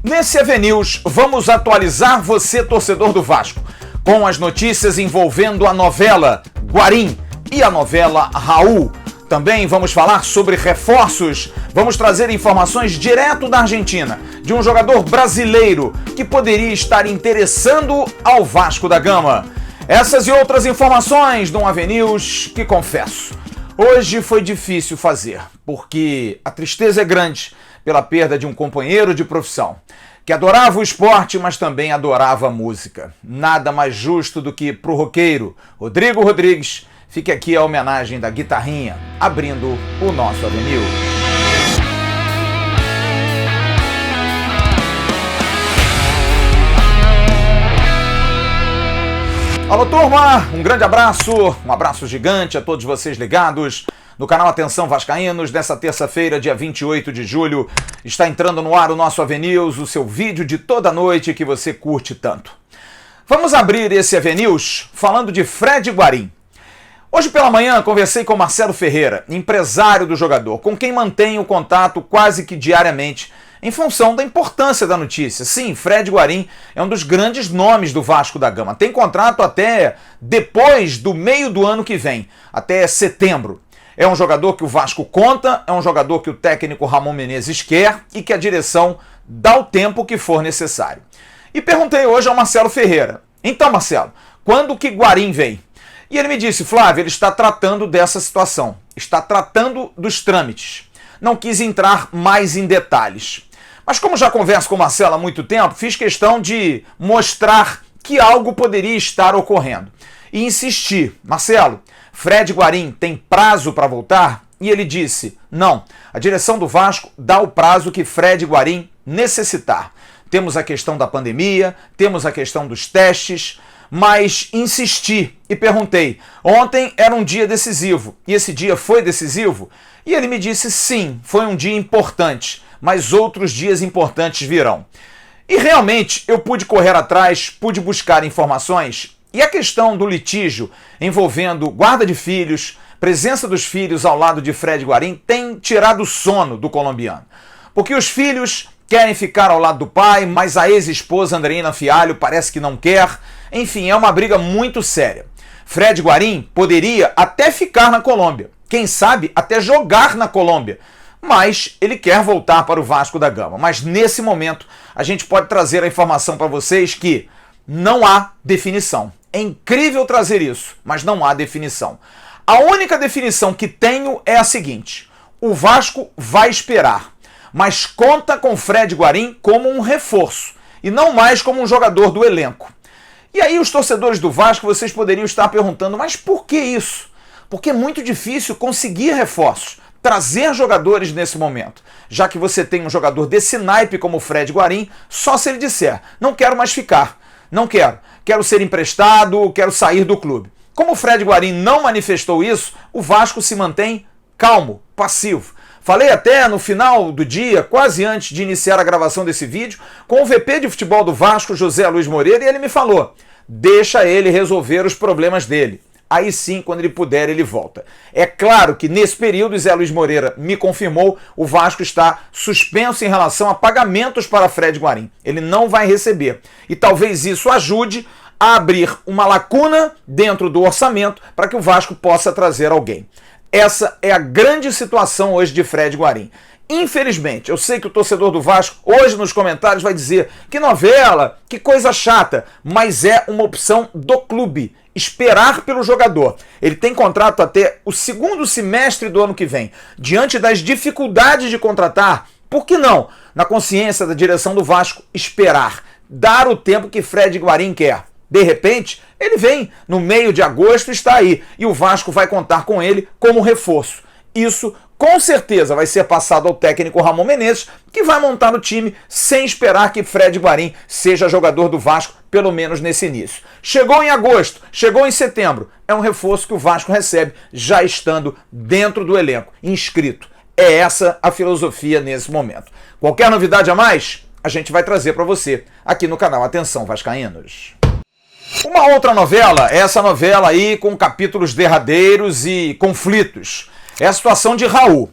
Nesse AV News, vamos atualizar você, torcedor do Vasco, com as notícias envolvendo a novela Guarim e a novela Raul. Também vamos falar sobre reforços, vamos trazer informações direto da Argentina, de um jogador brasileiro que poderia estar interessando ao Vasco da Gama. Essas e outras informações de um AV News que, confesso, hoje foi difícil fazer, porque a tristeza é grande pela perda de um companheiro de profissão, que adorava o esporte, mas também adorava a música. Nada mais justo do que pro roqueiro Rodrigo Rodrigues fique aqui a homenagem da guitarrinha, abrindo o nosso AV News. Alô, turma! Um grande abraço, um abraço gigante a todos vocês ligados no canal Atenção Vascaínos. Nessa terça-feira, dia 28 de julho, está entrando no ar o nosso AV News, o seu vídeo de toda noite que você curte tanto. Vamos abrir esse AV News falando de Fred Guarim. Hoje pela manhã conversei com Marcelo Ferreira, empresário do jogador, com quem mantenho contato quase que diariamente, em função da importância da notícia. Sim, Fred Guarim é um dos grandes nomes do Vasco da Gama. Tem contrato até depois do meio do ano que vem, até setembro. É um jogador que o Vasco conta, é um jogador que o técnico Ramon Menezes quer e que a direção dá o tempo que for necessário. E perguntei hoje ao Marcelo Ferreira: então, Marcelo, quando que Guarim vem? E ele me disse: Flávio, ele está tratando dessa situação, está tratando dos trâmites. Não quis entrar mais em detalhes. Mas como já converso com o Marcelo há muito tempo, fiz questão de mostrar que algo poderia estar ocorrendo. E insisti: Marcelo, Fred Guarim tem prazo para voltar? E ele disse: não, a direção do Vasco dá o prazo que Fred Guarim necessitar. Temos a questão da pandemia, temos a questão dos testes, mas insisti e perguntei: ontem era um dia decisivo, e esse dia foi decisivo? E ele me disse: sim, foi um dia importante, mas outros dias importantes virão. E realmente eu pude correr atrás, pude buscar informações, e a questão do litígio envolvendo guarda de filhos, presença dos filhos ao lado de Fred Guarim, tem tirado o sono do colombiano. Porque os filhos querem ficar ao lado do pai, mas a ex-esposa Andreina Fialho parece que não quer. Enfim, é uma briga muito séria. Fred Guarim poderia até ficar na Colômbia, quem sabe até jogar na Colômbia, mas ele quer voltar para o Vasco da Gama. Mas nesse momento a gente pode trazer a informação para vocês que não há definição. É incrível trazer isso, mas não há definição. A única definição que tenho é a seguinte: o Vasco vai esperar, mas conta com Fred Guarim como um reforço e não mais como um jogador do elenco. E aí os torcedores do Vasco, vocês poderiam estar perguntando: mas por que isso? Porque é muito difícil conseguir reforços, trazer jogadores nesse momento, já que você tem um jogador desse naipe como o Fred Guarim, só se ele disser: não quero mais ficar, não quero ser emprestado, quero sair do clube. Como o Fred Guarim não manifestou isso, o Vasco se mantém calmo, passivo. Falei até no final do dia, quase antes de iniciar a gravação desse vídeo, com o VP de futebol do Vasco, José Luiz Moreira, e ele me falou: deixa ele resolver os problemas dele. Aí sim, quando ele puder, ele volta. É claro que nesse período, Zé Luiz Moreira me confirmou, o Vasco está suspenso em relação a pagamentos para Fred Guarim. Ele não vai receber. E talvez isso ajude a abrir uma lacuna dentro do orçamento para que o Vasco possa trazer alguém. Essa é a grande situação hoje de Fred Guarim. Infelizmente, eu sei que o torcedor do Vasco hoje nos comentários vai dizer: que novela, que coisa chata, mas é uma opção do clube esperar pelo jogador. Ele tem contrato até o segundo semestre do ano que vem. Diante das dificuldades de contratar, por que não, na consciência da direção do Vasco, esperar, dar o tempo que Fred Guarim quer? De repente, ele vem no meio de agosto e está aí, e o Vasco vai contar com ele como reforço. Isso com certeza vai ser passado ao técnico Ramon Menezes, que vai montar o time sem esperar que Fred Guarim seja jogador do Vasco, pelo menos nesse início. Chegou em agosto, chegou em setembro, é um reforço que o Vasco recebe já estando dentro do elenco, inscrito. É essa a filosofia nesse momento. Qualquer novidade a mais, a gente vai trazer para você aqui no canal Atenção Vascaínos. Uma outra novela, essa novela aí com capítulos derradeiros e conflitos, é a situação de Raul.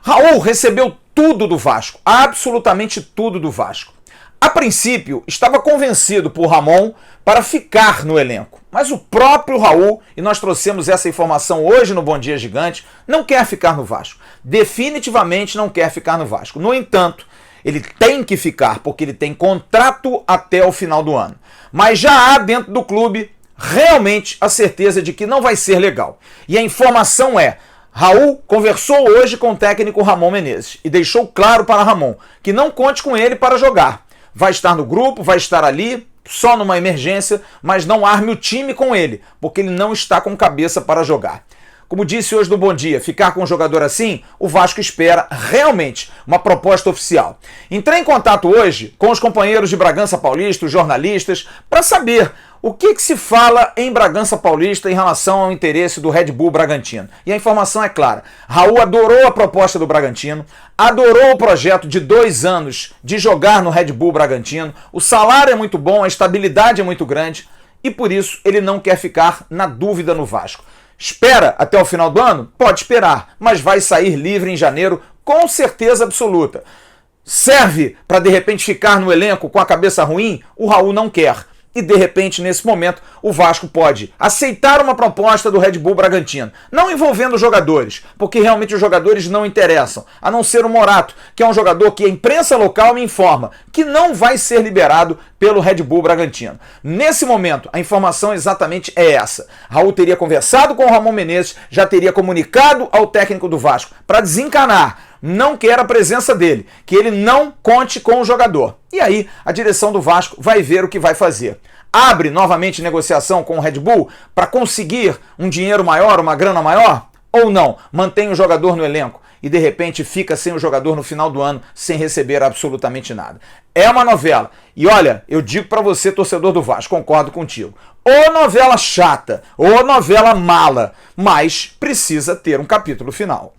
Raul recebeu tudo do Vasco, absolutamente tudo do Vasco. A princípio, estava convencido por Ramon para ficar no elenco, mas o próprio Raul, e nós trouxemos essa informação hoje no Bom Dia Gigante, não quer ficar no Vasco. Definitivamente não quer ficar no Vasco. No entanto, ele tem que ficar porque ele tem contrato até o final do ano. Mas já há dentro do clube realmente a certeza de que não vai ser legal. E a informação é: Raul conversou hoje com o técnico Ramon Menezes e deixou claro para Ramon que não conte com ele para jogar. Vai estar no grupo, vai estar ali, só numa emergência, mas não arme o time com ele, porque ele não está com cabeça para jogar. Como disse hoje no Bom Dia, ficar com um jogador assim, o Vasco espera realmente uma proposta oficial. Entrei em contato hoje com os companheiros de Bragança Paulista, os jornalistas, para saber o que se fala em Bragança Paulista em relação ao interesse do Red Bull Bragantino. E a informação é clara: Raul adorou a proposta do Bragantino, adorou o projeto de 2 anos de jogar no Red Bull Bragantino, o salário é muito bom, a estabilidade é muito grande e por isso ele não quer ficar na dúvida no Vasco. Espera até o final do ano? Pode esperar, mas vai sair livre em janeiro com certeza absoluta. Serve para de repente ficar no elenco com a cabeça ruim? O Raul não quer. E de repente, nesse momento, o Vasco pode aceitar uma proposta do Red Bull Bragantino, não envolvendo jogadores, porque realmente os jogadores não interessam, a não ser o Morato, que é um jogador que a imprensa local me informa que não vai ser liberado pelo Red Bull Bragantino. Nesse momento, a informação exatamente é essa. Raul teria conversado com o Ramon Menezes, já teria comunicado ao técnico do Vasco para desencanar, não quer a presença dele, que ele não conte com o jogador. E aí a direção do Vasco vai ver o que vai fazer. Abre novamente negociação com o Red Bull para conseguir um dinheiro maior, uma grana maior? Ou não? Mantém o jogador no elenco e de repente fica sem o jogador no final do ano sem receber absolutamente nada. É uma novela. E olha, eu digo para você, torcedor do Vasco, concordo contigo. Ou novela chata, ou novela mala, mas precisa ter um capítulo final.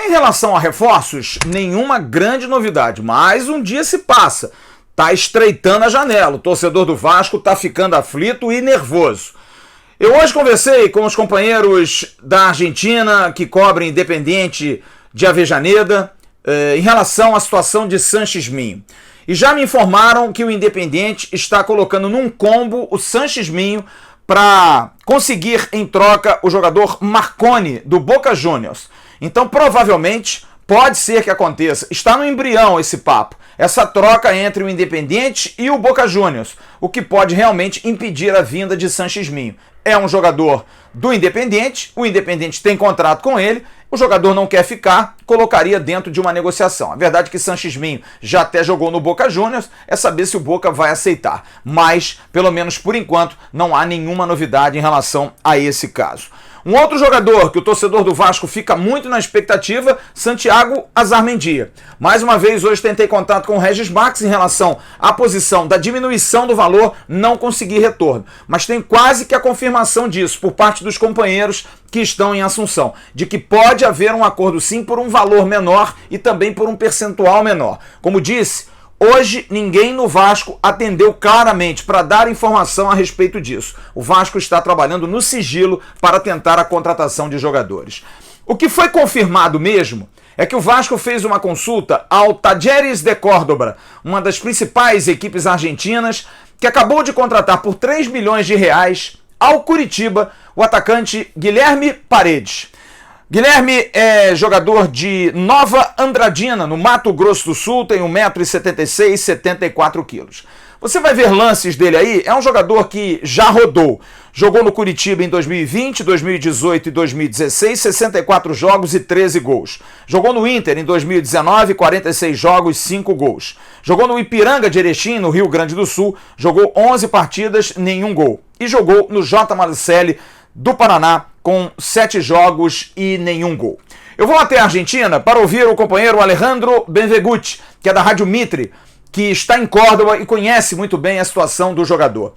Em relação a reforços, nenhuma grande novidade, mas um dia se passa. Tá estreitando a janela, o torcedor do Vasco tá ficando aflito e nervoso. Eu hoje conversei com os companheiros da Argentina que cobrem Independiente de Avejaneda em relação à situação de Sanches Minho. E já me informaram que o Independiente está colocando num combo o Sanches Minho para conseguir em troca o jogador Marconi do Boca Juniors. Então, provavelmente, pode ser que aconteça. Está no embrião esse papo. Essa troca entre o Independiente e o Boca Juniors. O que pode realmente impedir a vinda de Sanches Minho. É um jogador do Independiente, o Independiente tem contrato com ele, o jogador não quer ficar, colocaria dentro de uma negociação. A verdade é que Sanches Minho já até jogou no Boca Juniors, é saber se o Boca vai aceitar. Mas, pelo menos por enquanto, não há nenhuma novidade em relação a esse caso. Um outro jogador que o torcedor do Vasco fica muito na expectativa, Santiago Azarmendia. Mais uma vez, hoje tentei contato com o Regis Max em relação à posição da diminuição do valor, não consegui retorno. Mas tem quase que a confirmação disso por parte dos companheiros que estão em Assunção, de que pode haver um acordo sim por um valor menor e também por um percentual menor. Como disse, hoje ninguém no Vasco atendeu claramente para dar informação a respeito disso. O Vasco está trabalhando no sigilo para tentar a contratação de jogadores. O que foi confirmado mesmo é que o Vasco fez uma consulta ao Talleres de Córdoba, uma das principais equipes argentinas, que acabou de contratar por 3 milhões de reais ao Curitiba o atacante Guilherme Paredes. Guilherme é jogador de Nova Andradina, no Mato Grosso do Sul, tem 1,76 m, 74 quilos. Você vai ver lances dele aí, é um jogador que já rodou. Jogou no Curitiba em 2020, 2018 e 2016, 64 jogos e 13 gols. Jogou no Inter em 2019, 46 jogos, 5 gols. Jogou no Ipiranga de Erechim, no Rio Grande do Sul, jogou 11 partidas, nenhum gol. E jogou no J. Marcelli do Paraná, com 7 jogos e nenhum gol. Eu vou até a Argentina para ouvir o companheiro Alejandro Benveguti, que é da Rádio Mitre, que está em Córdoba e conhece muito bem a situação do jogador.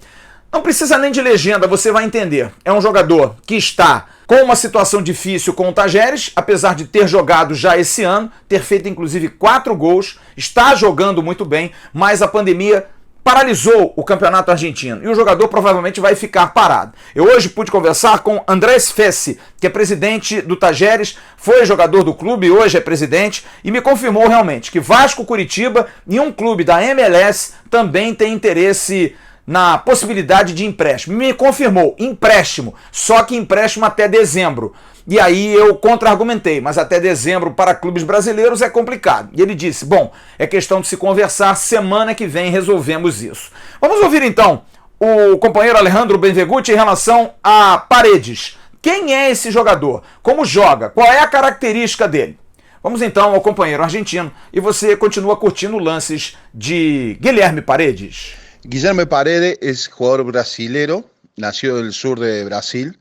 Não precisa nem de legenda, você vai entender. É um jogador que está com uma situação difícil com o Talleres, apesar de ter jogado já esse ano, ter feito inclusive 4 gols, está jogando muito bem, mas a pandemia paralisou o campeonato argentino e o jogador provavelmente vai ficar parado. Eu hoje pude conversar com Andrés Fessi, que é presidente do Tajeres, foi jogador do clube, hoje é presidente, e me confirmou realmente que Vasco, Curitiba e um clube da MLS também tem interesse na possibilidade de empréstimo. Me confirmou, empréstimo, só que empréstimo até dezembro. E aí eu contra-argumentei, mas até dezembro para clubes brasileiros é complicado. E ele disse, bom, é questão de se conversar, semana que vem resolvemos isso. Vamos ouvir então o companheiro Alejandro Benveguti em relação a Paredes. Quem é esse jogador? Como joga? Qual é a característica dele? Vamos então ao companheiro argentino e você continua curtindo lances de Guilherme Paredes. Guilherme Paredes es jugador brasilero, nació del sur de Brasil.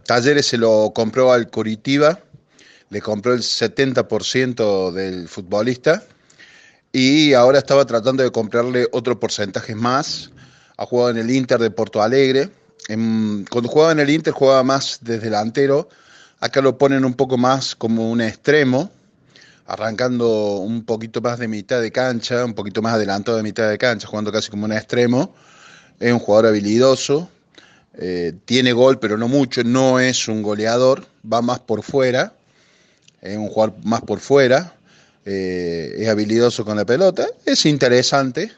Talleres se lo compró al Coritiba, le compró el 70% del futbolista y ahora estaba tratando de comprarle otro porcentaje más. Ha jugado en el Inter de Porto Alegre. Cuando jugaba en el Inter jugaba más desde delantero. Acá lo ponen un poco más como un extremo, arrancando un poquito más de mitad de cancha, un poquito más adelantado de mitad de cancha, jugando casi como un extremo. Es un jugador habilidoso, tiene gol pero no mucho, no es un goleador, va más por fuera, es un jugador más por fuera, es habilidoso con la pelota, es interesante,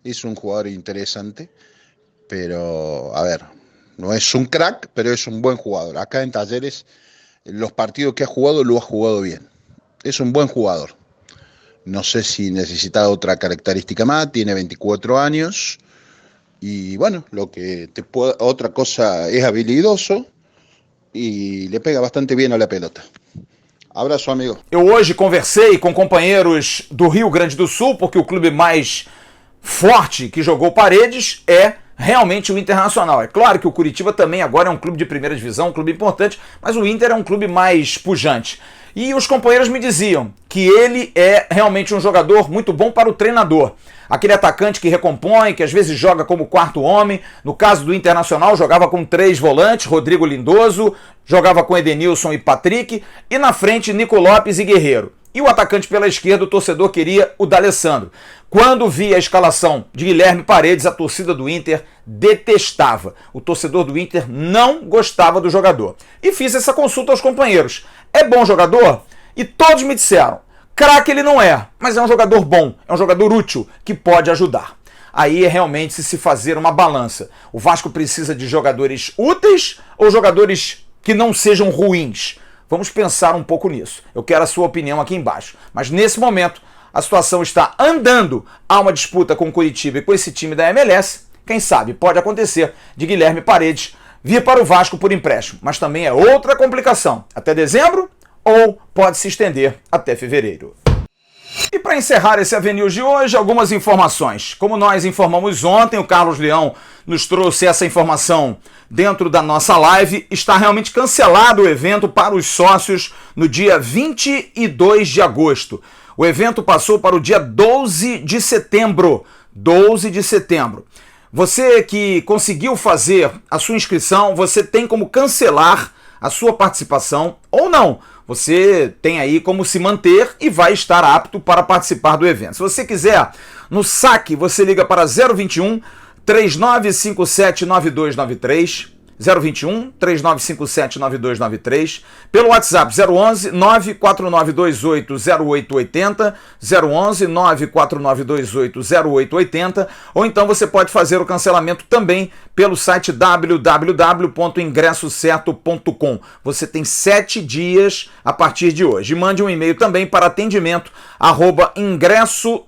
es un jugador interesante, pero a ver, no es un crack, pero es un buen jugador. Acá en Talleres, los partidos que ha jugado, lo ha jugado bien. Es un buen jugador. No sé si necesita otra característica más, tiene 24 años y bueno, otra cosa, es habilidoso e le pega bastante bien a la pelota. Abraço, amigo. Eu hoje conversei com companheiros do Rio Grande do Sul, porque o clube mais forte que jogou Paredes é realmente o Internacional. É claro que o Curitiba também agora é um clube de primeira divisão, um clube importante, mas o Inter é um clube mais pujante. E os companheiros me diziam que ele é realmente um jogador muito bom para o treinador. Aquele atacante que recompõe, que às vezes joga como quarto homem. No caso do Internacional, jogava com 3 volantes, Rodrigo Lindoso, jogava com Edenilson e Patrick, e na frente Nico Lopes e Guerreiro. E o atacante pela esquerda, o torcedor queria o D'Alessandro. Quando vi a escalação de Guilherme Paredes, a torcida do Inter detestava. O torcedor do Inter não gostava do jogador. E fiz essa consulta aos companheiros. É bom jogador? E todos me disseram, craque ele não é, mas é um jogador bom, é um jogador útil, que pode ajudar. Aí é realmente se fazer uma balança. O Vasco precisa de jogadores úteis ou jogadores que não sejam ruins? Vamos pensar um pouco nisso. Eu quero a sua opinião aqui embaixo. Mas nesse momento, a situação está andando. Há uma disputa com o Curitiba e com esse time da MLS. Quem sabe pode acontecer de Guilherme Paredes vir para o Vasco por empréstimo. Mas também é outra complicação. Até dezembro ou pode se estender até fevereiro. E para encerrar esse Avenil de hoje, algumas informações. Como nós informamos ontem, o Carlos Leão nos trouxe essa informação dentro da nossa live. Está realmente cancelado o evento para os sócios no dia 22 de agosto. O evento passou para o dia 12 de setembro. 12 de setembro. Você que conseguiu fazer a sua inscrição, você tem como cancelar a sua participação ou não. Você tem aí como se manter e vai estar apto para participar do evento. Se você quiser, no saque, você liga para 021 3957 9293, 021 3957 9293, pelo WhatsApp 011 94928 0880, 011 94928 0880, ou então você pode fazer o cancelamento também pelo site www.ingressocerto.com. Você tem 7 dias a partir de hoje. Mande um e-mail também para atendimento@ingressocerto.com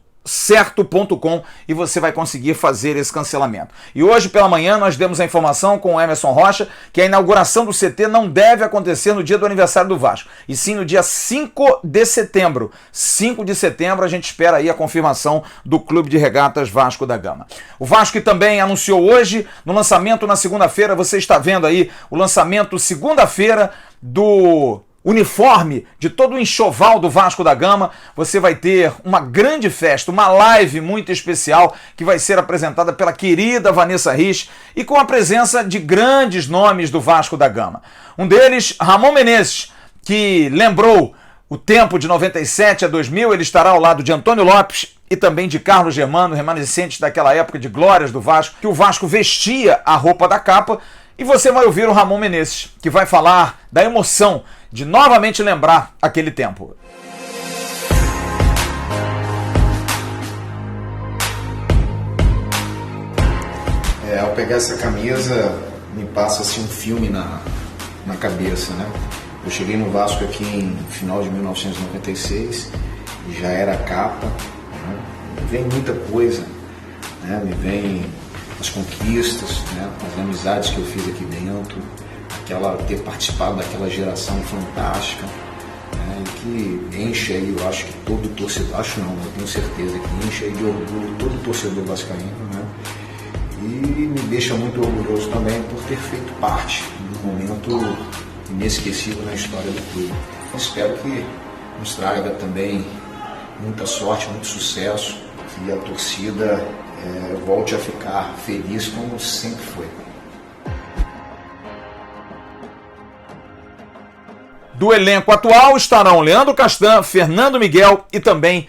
e você vai conseguir fazer esse cancelamento. E hoje pela manhã nós demos a informação com o Emerson Rocha que a inauguração do CT não deve acontecer no dia do aniversário do Vasco, e sim no dia 5 de setembro. 5 de setembro a gente espera aí a confirmação do Clube de Regatas Vasco da Gama. O Vasco também anunciou hoje, no lançamento na segunda-feira, você está vendo aí o lançamento segunda-feira do uniforme de todo o enxoval do Vasco da Gama. Você vai ter uma grande festa, uma live muito especial que vai ser apresentada pela querida Vanessa Rich e com a presença de grandes nomes do Vasco da Gama. Um deles, Ramon Menezes, que lembrou o tempo de 97 a 2000, ele estará ao lado de Antônio Lopes e também de Carlos Germano, remanescentes daquela época de glórias do Vasco, que o Vasco vestia a roupa da capa. E você vai ouvir o Ramon Menezes, que vai falar da emoção de novamente lembrar aquele tempo. Ao pegar essa camisa, me passa assim, um filme na cabeça, né? Eu cheguei no Vasco aqui em final de 1996, e já era capa, né? Me vem muita coisa, né? Me vem as conquistas, né? As amizades que eu fiz aqui dentro, ter participado daquela geração fantástica, né? E que enche aí, eu acho que todo torcedor, eu tenho certeza que enche aí de orgulho todo torcedor vascaíno, né? E me deixa muito orgulhoso também por ter feito parte de um momento inesquecível na história do clube. Eu espero que nos traga também muita sorte, muito sucesso, que a torcida volte a ficar feliz como sempre foi. Do elenco atual estarão Leandro Castan, Fernando Miguel e também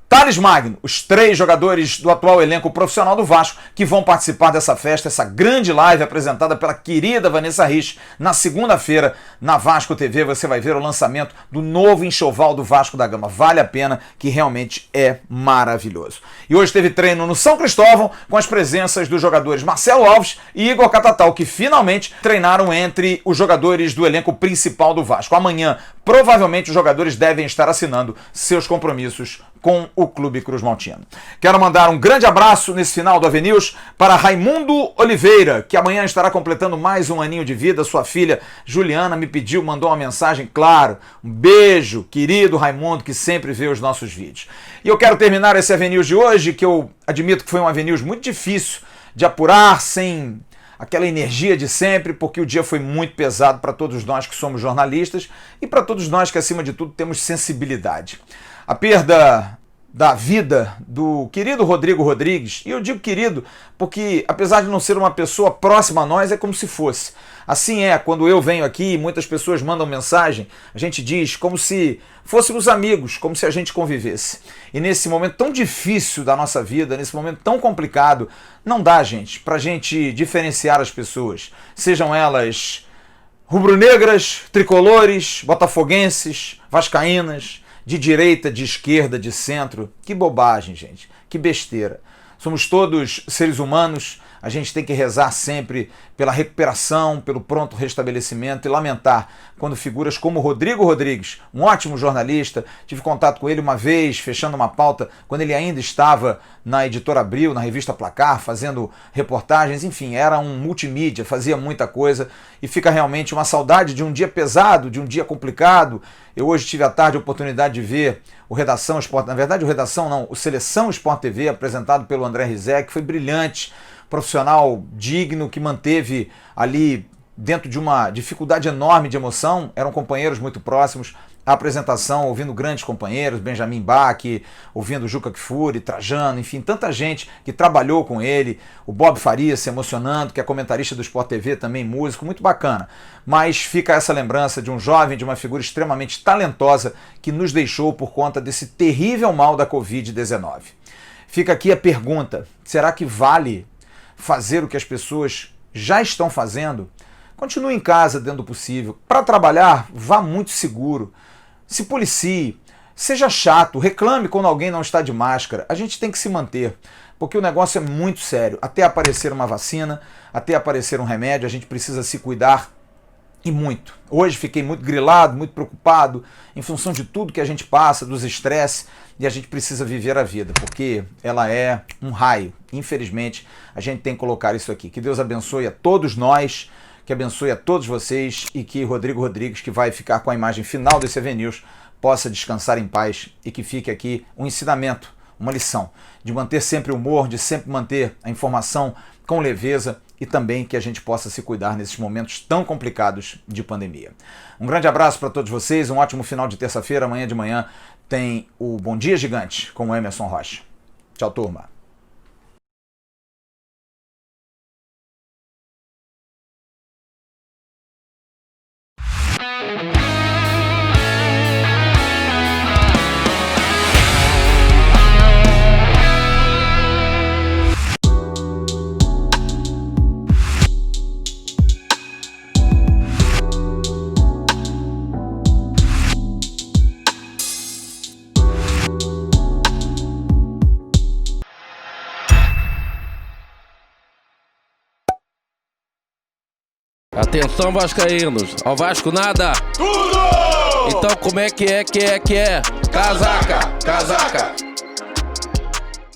Thales Magno, os 3 jogadores do atual elenco profissional do Vasco que vão participar dessa festa, essa grande live apresentada pela querida Vanessa Rich na segunda-feira na Vasco TV. Você vai ver o lançamento do novo enxoval do Vasco da Gama. Vale a pena, que realmente é maravilhoso. E hoje teve treino no São Cristóvão com as presenças dos jogadores Marcelo Alves e Igor Catatal, que finalmente treinaram entre os jogadores do elenco principal do Vasco. Amanhã, provavelmente, os jogadores devem estar assinando seus compromissos com o Clube Cruz Maltino. Quero mandar um grande abraço nesse final do AVNews para Raimundo Oliveira, que amanhã estará completando mais um aninho de vida. Sua filha Juliana me pediu, mandou uma mensagem, claro. Um beijo, querido Raimundo, que sempre vê os nossos vídeos. E eu quero terminar esse AVNews de hoje, que eu admito que foi um AVNews muito difícil de apurar, sem aquela energia de sempre, porque o dia foi muito pesado para todos nós que somos jornalistas e para todos nós que, acima de tudo, temos sensibilidade. A perda da vida do querido Rodrigo Rodrigues, e eu digo querido porque, apesar de não ser uma pessoa próxima a nós, é como se fosse. Assim quando eu venho aqui e muitas pessoas mandam mensagem, a gente diz como se fôssemos amigos, como se a gente convivesse. E nesse momento tão difícil da nossa vida, nesse momento tão complicado, não dá, gente, pra gente diferenciar as pessoas, sejam elas rubro-negras, tricolores, botafoguenses, vascaínas, de direita, de esquerda, de centro. Que bobagem, gente. Que besteira. Somos todos seres humanos, a gente tem que rezar sempre pela recuperação, pelo pronto restabelecimento e lamentar quando figuras como Rodrigo Rodrigues, um ótimo jornalista, tive contato com ele uma vez, fechando uma pauta, quando ele ainda estava na Editora Abril, na revista Placar, fazendo reportagens, enfim, era um multimídia, fazia muita coisa e fica realmente uma saudade de um dia pesado, de um dia complicado. Eu hoje tive à tarde a oportunidade de ver o Redação Sport, na verdade o Redação não, o Seleção Sport TV, apresentado pelo André Rizek, que foi brilhante, profissional digno, que manteve ali dentro de uma dificuldade enorme de emoção, eram companheiros muito próximos, a apresentação ouvindo grandes companheiros, Benjamin Bach, ouvindo Juca Kfouri, Trajano, enfim, tanta gente que trabalhou com ele, o Bob Faria se emocionando, que é comentarista do Sport TV, também músico, muito bacana. Mas fica essa lembrança de um jovem, de uma figura extremamente talentosa que nos deixou por conta desse terrível mal da Covid-19. Fica aqui a pergunta, será que vale fazer o que as pessoas já estão fazendo? Continue em casa dentro do possível. Para trabalhar, vá muito seguro. Se policie. Seja chato. Reclame quando alguém não está de máscara. A gente tem que se manter, porque o negócio é muito sério. Até aparecer uma vacina, até aparecer um remédio, a gente precisa se cuidar e muito. Hoje fiquei muito grilado, muito preocupado, em função de tudo que a gente passa, dos estresses, e a gente precisa viver a vida, porque ela é um raio. Infelizmente, a gente tem que colocar isso aqui. Que Deus abençoe a todos nós, que abençoe a todos vocês e que Rodrigo Rodrigues, que vai ficar com a imagem final desse AVNews, possa descansar em paz e que fique aqui um ensinamento, uma lição, de manter sempre o humor, de sempre manter a informação com leveza e também que a gente possa se cuidar nesses momentos tão complicados de pandemia. Um grande abraço para todos vocês, um ótimo final de terça-feira. Amanhã de manhã tem o Bom Dia Gigante com o Emerson Rocha. Tchau, turma. Atenção, vascaínos, ao Vasco nada! Tudo! Então como é que é? Casaca!